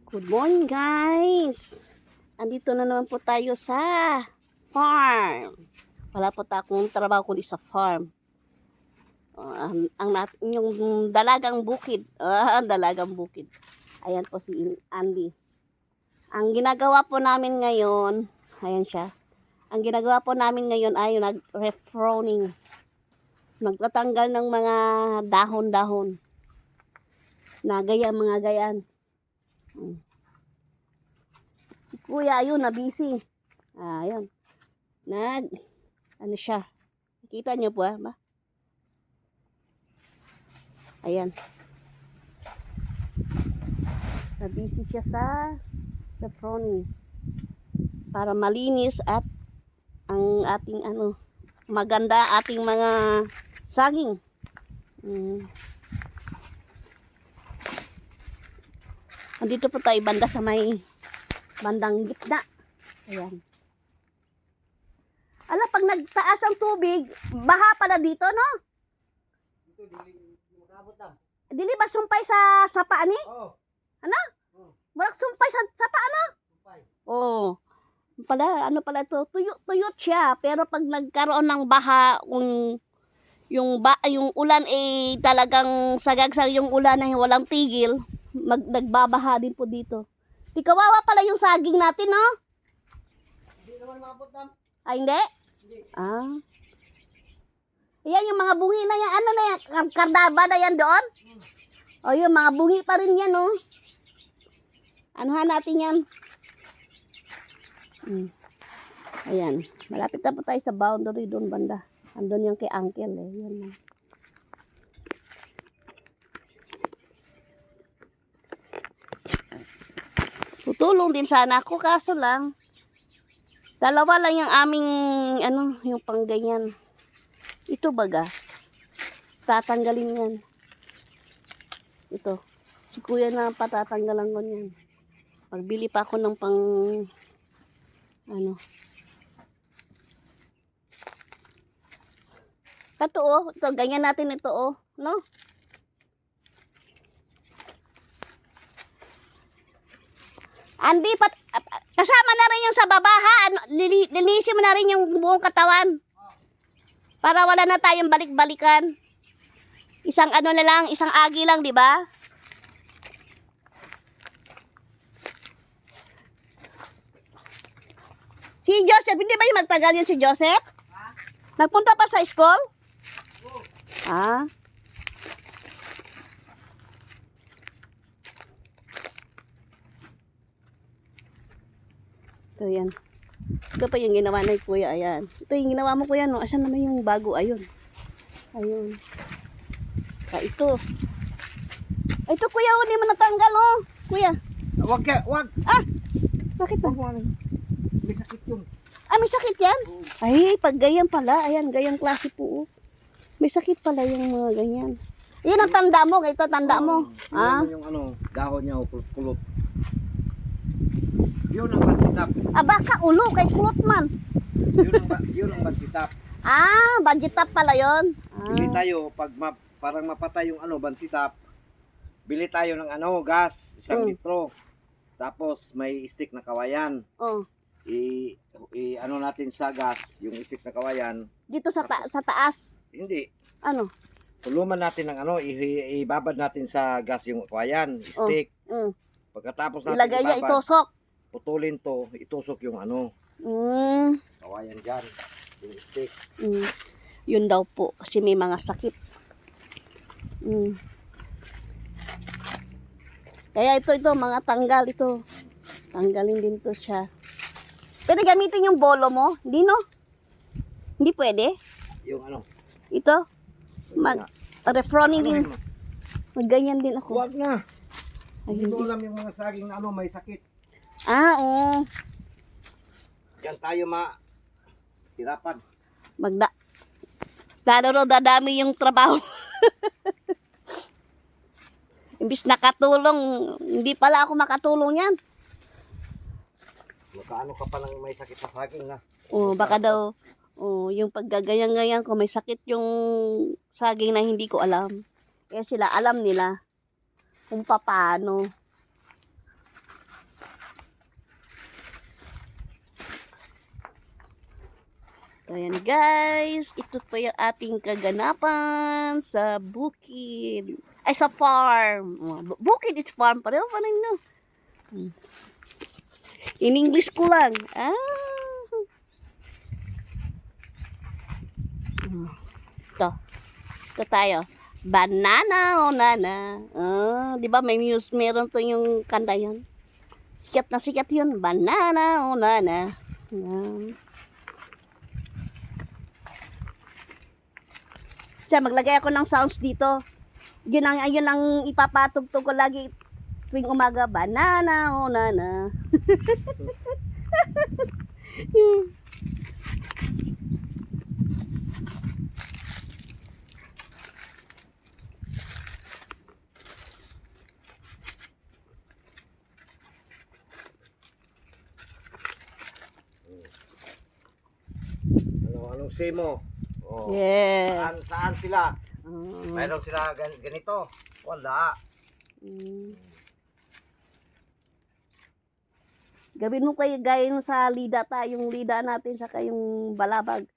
Good morning guys! Andito na naman po tayo sa farm. Wala po akong trabaho kundi sa farm. Yung dalagang bukid. Dalagang bukid. Ayan po si Andy. Ang ginagawa po namin ngayon, ayan siya. Ang ginagawa po namin ngayon ay nag-refrowning. Magtatanggal ng mga dahon-dahon. Na gaya, mga gayaan. Si Kuya, ayun, na busy. Ayun. Ano siya? Nakita niyo po ba? Ayan. Na busy siya sa refrowning. Para malinis at ang ating maganda ating mga saging. Andito po tayo banda sa may bandang gitna. Ayan. Pag nagtaas ang tubig, baha pala dito, no? Dito, di makabot na. Dili ba sumpay sa sapa ni? Oo. Ano? Walang sumpay sa sapa, ano? Sumpay. Oo. Ano pala ito? Tuyot siya. Pero pag nagkaroon ng baha, yung ulan talagang sagagsag yung ulan na walang tigil, nagbabaha din po dito. Di kawawa pala yung saging natin, no? Hindi naman makabot na. Hindi? Hindi. Ayan yung mga bungi na yan. Ano na yan? Kardaba na yan doon? O yung mga bungi pa rin yan, no? Anuhan natin yan. Ayan. Malapit na po tayo sa boundary doon banda. Andun yung kay Uncle, eh. Yan, no? Tutulong din sana ako, kaso lang dalawa lang yung aming yung pangganyan. Ito baga tatanggalin yan. Ito si Kuya na patatanggalan ko yan. Magbili pa ako ng pang ito ganyan natin ito, no? Andi, kasama na rin yung sa baba, ha? Linisin mo na rin yung buong katawan. Para wala na tayong balik-balikan. Isang isang agi lang, di ba? Si Joseph, hindi ba yung magtagal yun si Joseph? Nagpunta pa sa school? Ito yan. Ito pa yung ginawa na Kuya. Ayan. Ito yung ginawa mo Kuya, no? Asan naman yung bago? Ayun. Ayun. Ito. Ito Kuya, hindi mo natanggal, oh. Kuya. Wag ka, wag. Bakit ba? May sakit yun. May sakit yan? Ay, pag ganyan pala. Ayan, ganyang klase po, oh. May sakit pala yung mga ganyan. Yan ang tanda mo. Ito, tanda mo. Yung dahon niya, kulot. Yun ang bansitap. Baka ulo, kay kulot man. Yun ang bansitap. Bansitap pala yun. Bili tayo, parang mapatay yung bansitap, bili tayo ng gas, 1 litro. Tapos may stick na kawayan. Natin sa gas, yung stick na kawayan. Dito sa taas. Hindi. Tuluman natin ng ibabad natin sa gas yung kawayan, stick. Pagkatapos natin ilagay niya, itusok. Putulin to, itusok yung kawayan dyan, yung stick. Yun daw po, kasi may mga sakit. Kaya ito, mga tanggal ito. Tanggalin din to siya. Pwede gamitin yung bolo mo? Hindi, no? Hindi pwede? Yung Ito? Refrowning din. Ganyan din ako. Huwag na. Ay, Hindi ko alam yung mga saging na may sakit. Oo. Diyan tayo hirapan. Lalo dadami yung trabaho. Imbis nakatulong, hindi pala ako makatulong yan. Makaano ka pa lang may sakit sa saging na. Baka daw, yung paggagayang-gayang ko, may sakit yung saging na hindi ko alam. Kaya sila, alam nila kung paano. Ayan guys, ito po yung ating kaganapan sa bukid. Ay, sa farm. Bukid, it's farm. Pareho pa rin, no? In English ko lang. Ito. Ito tayo. Banana o nana. Di ba meron to yung kanta yun? Sikat na sikat yun. Banana o nana. Siya, maglagay ako ng sounds dito. Yun ang ipapatugtog ko lagi tuwing umaga. Banana o nana. Anong say mo? Oh. Yes. Saan sila? Mayroon sila ganito? Wala. Gawin mo kayo gaya nung sa lida yung lida natin saka yung balabag.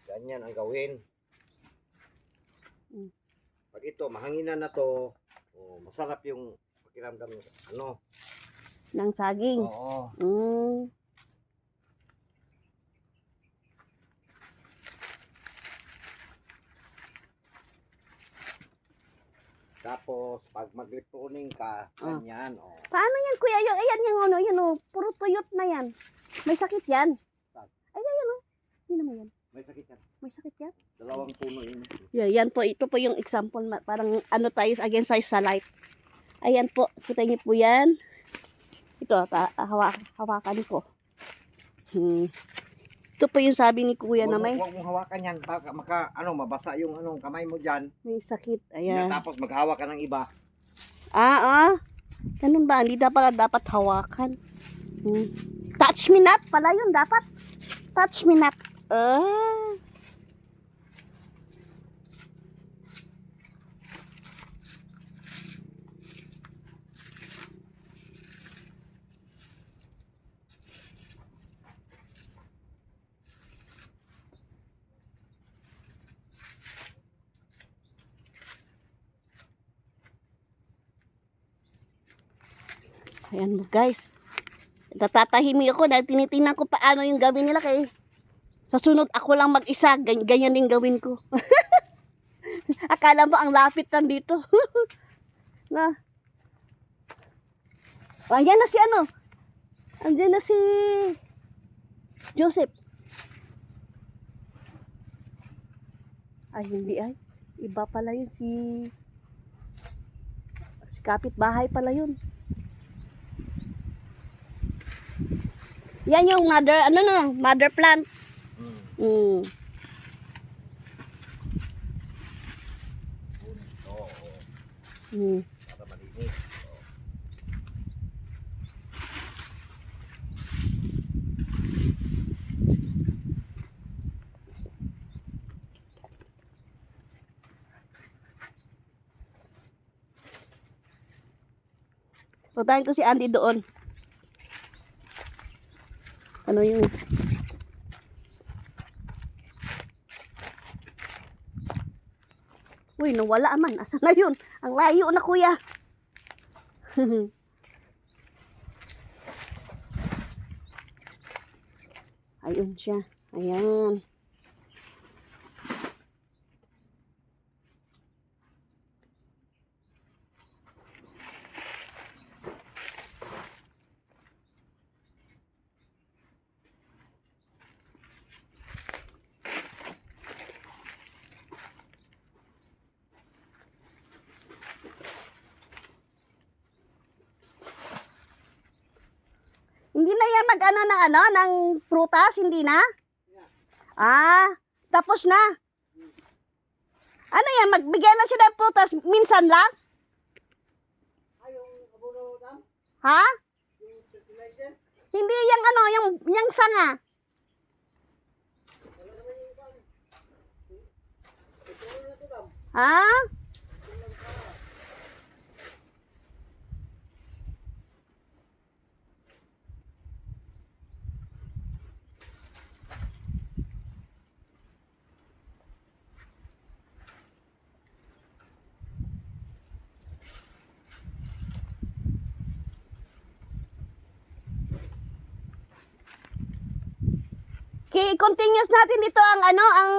Ganyan ang gawin. Pag ito, mahanginan na to, masarap yung pakiramdam Ng saging. Oo. Tapos, pag mag-liproning ka, ganyan. Paano yan, kuya? Ayan yung puro tuyot na yan. May sakit yan. Ay, ayan Hindi naman yan. May sakit yan. May sakit yan? 2 puno yun. Yan po, ito po yung example. Parang tayo against sa light. Ayan po, kita niyo po yan. Ito, hawakan ko. Ito po yung sabi ni kuya na may... Huwag mong hawakan yan. Baka mabasa yung kamay mo dyan. May sakit. Ayan. Tapos maghawak ka ng iba. Ganun ba? Hindi dapat hawakan. Touch me not pala yun dapat. Touch me not. Ayan guys. Natatahimik ako dahil tinitingnan ko paano yung gawin nila kay sa sunod ako lang mag-isa. Ganyan din gawin ko. Akala mo ang lapit lang dito. Na. Andiyan na si Andiyan na si Joseph. Ay, hindi ay. Iba pala yun si kapitbahay pala yun. Yan yung mother plant. Para malinis. Puntahan ko si Andy doon. Ano yung... Uy, nawala man. Asa na yun? Ang layo na, kuya. Ayun siya. Ayan. Hindi na yan ng prutas, hindi na? Tapos na. Ano yan, magbigay lang siya ng prutas, minsan lang? Ha? Hindi yung sanga. Ha? continuous natin dito ang ano, ang